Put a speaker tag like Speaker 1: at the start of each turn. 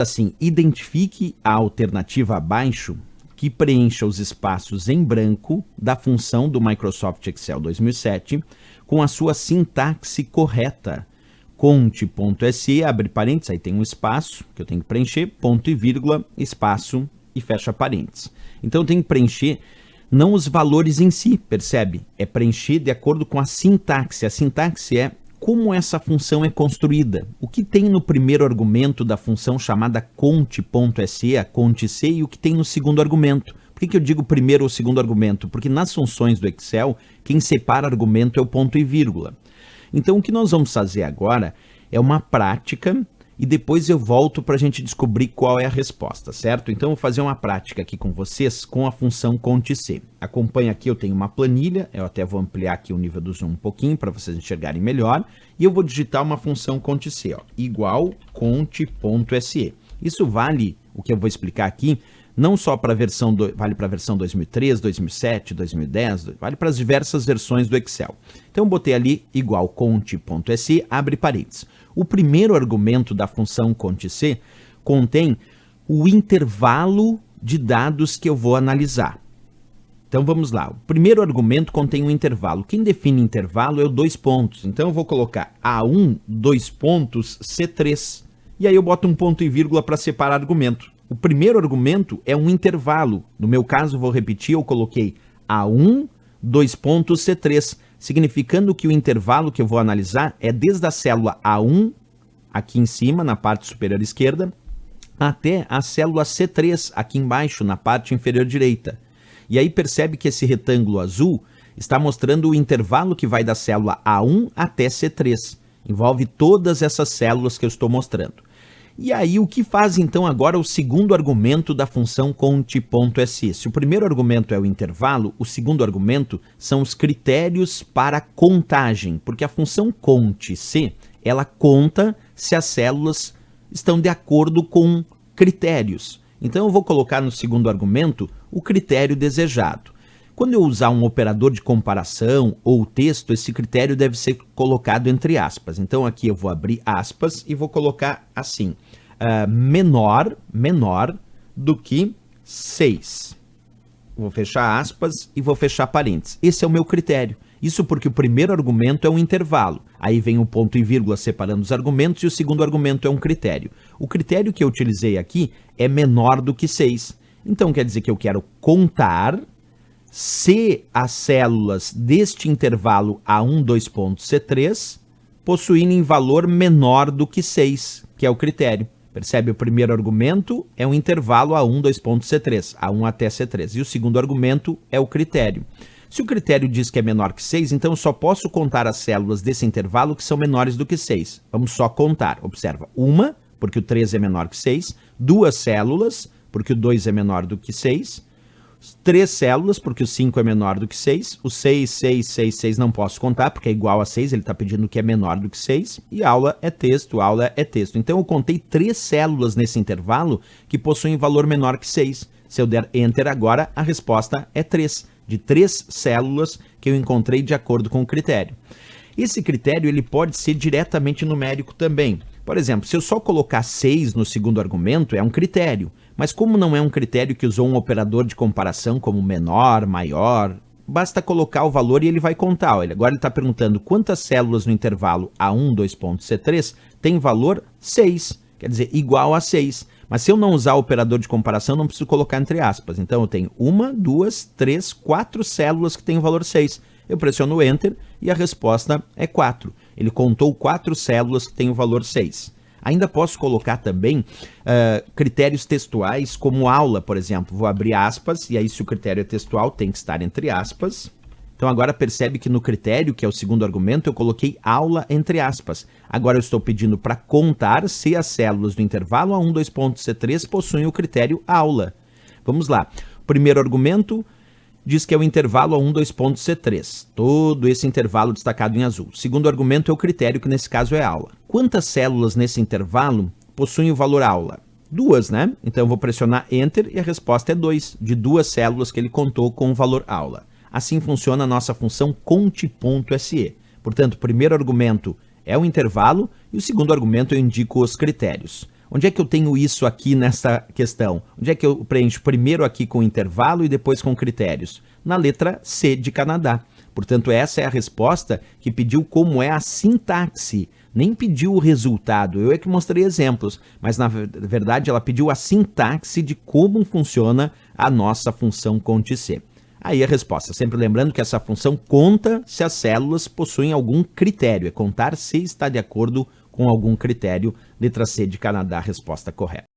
Speaker 1: Assim, identifique a alternativa abaixo que preencha os espaços em branco da função do Microsoft Excel 2007 com a sua sintaxe correta. Conte.se, abre parênteses, aí tem um espaço que eu tenho que preencher, ponto e vírgula, espaço e fecha parênteses. Então eu tenho que preencher não os valores em si, percebe? É preencher de acordo com a sintaxe. A sintaxe é como essa função é construída. O que tem no primeiro argumento da função chamada conte.se, a conte.c, e o que tem no segundo argumento. Por que eu digo primeiro ou segundo argumento? Porque nas funções do Excel, quem separa argumento é o ponto e vírgula. Então o que nós vamos fazer agora é uma prática e depois eu volto para a gente descobrir qual é a resposta, certo? Então eu vou fazer uma prática aqui com vocês com a função conte.c. Acompanha aqui, eu tenho uma planilha, eu até vou ampliar aqui o nível do zoom um pouquinho para vocês enxergarem melhor, e eu vou digitar uma função conte.c, igual conte.se. Isso vale, o que eu vou explicar aqui, não só para a versão, vale para a versão 2003, 2007, 2010, vale para as diversas versões do Excel. Então eu botei ali igual conte.se, abre parênteses. O primeiro argumento da função conte.c contém o intervalo de dados que eu vou analisar. Então vamos lá, o primeiro argumento contém um intervalo. Quem define intervalo é o 2 pontos. Então eu vou colocar A1, 2 pontos, C3. E aí eu boto um ponto e vírgula para separar argumento. O primeiro argumento é um intervalo. No meu caso, vou repetir, eu coloquei A1, 2 pontos, C3, significando que o intervalo que eu vou analisar é desde a célula A1, aqui em cima, na parte superior esquerda, até a célula C3, aqui embaixo, na parte inferior direita. E aí percebe que esse retângulo azul está mostrando o intervalo que vai da célula A1 até C3. Envolve todas essas células que eu estou mostrando. E aí, o que faz então agora o segundo argumento da função conte.se? Se o primeiro argumento é o intervalo, o segundo argumento são os critérios para contagem, porque a função conte.se, ela conta se as células estão de acordo com critérios. Então eu vou colocar no segundo argumento o critério desejado. Quando eu usar um operador de comparação ou texto, esse critério deve ser colocado entre aspas. Então aqui eu vou abrir aspas e vou colocar assim, menor do que 6. Vou fechar aspas e vou fechar parênteses. Esse é o meu critério. Isso porque o primeiro argumento é um intervalo. Aí vem o ponto e vírgula separando os argumentos e o segundo argumento é um critério. O critério que eu utilizei aqui é menor do que 6. Então quer dizer que eu quero contar se as células deste intervalo A1, 2 pontos, C3 possuírem valor menor do que 6, que é o critério. Percebe? O primeiro argumento é um intervalo A1, 2 pontos, C3, A1 até C3. E o segundo argumento é o critério. Se o critério diz que é menor que 6, então eu só posso contar as células desse intervalo que são menores do que 6. Vamos só contar. Observa, uma, porque o 3 é menor que 6, 2 células, porque o 2 é menor do que 6, 3 células, porque o 5 é menor do que 6, o 6, 6, 6, 6 não posso contar, porque é igual a 6, ele está pedindo que é menor do que 6, e aula é texto, aula é texto. Então eu contei 3 células nesse intervalo que possuem valor menor que 6. Se eu der Enter agora, a resposta é 3, de 3 células que eu encontrei de acordo com o critério. Esse critério ele pode ser diretamente numérico também. Por exemplo, se eu só colocar 6 no segundo argumento, é um critério. Mas como não é um critério que usou um operador de comparação como menor, maior, basta colocar o valor e ele vai contar. Olha, agora ele está perguntando quantas células no intervalo A1, 2 pontos, C3 tem valor 6, quer dizer, igual a 6. Mas se eu não usar o operador de comparação, não preciso colocar entre aspas. Então eu tenho 1, 2, 3, 4 células que têm o valor 6. Eu pressiono Enter e a resposta é 4. Ele contou 4 células que têm o valor 6. Ainda posso colocar também critérios textuais como aula, por exemplo. Vou abrir aspas, e aí se o critério é textual tem que estar entre aspas. Então agora percebe que no critério, que é o segundo argumento, eu coloquei aula entre aspas. Agora eu estou pedindo para contar se as células do intervalo A1, 2 pontos, C3 possuem o critério aula. Vamos lá. Primeiro argumento diz que é o intervalo A1, 2 pontos, C3. Todo esse intervalo destacado em azul. Segundo argumento é o critério, que nesse caso é aula. Quantas células nesse intervalo possuem o valor aula? 2, né? Então eu vou pressionar Enter e a resposta é 2, de 2 células que ele contou com o valor aula. Assim funciona a nossa função conte.se. Portanto, o primeiro argumento é o intervalo e o segundo argumento eu indico os critérios. Onde é que eu tenho isso aqui nessa questão? Onde é que eu preencho primeiro aqui com intervalo e depois com critérios? Na letra C de Canadá. Portanto, essa é a resposta que pediu como é a sintaxe. Nem pediu o resultado, eu é que mostrei exemplos, mas na verdade ela pediu a sintaxe de como funciona a nossa função conte-C. Aí a resposta, sempre lembrando que essa função conta se as células possuem algum critério, é contar se está de acordo com algum critério. Letra C de Canadá, resposta correta.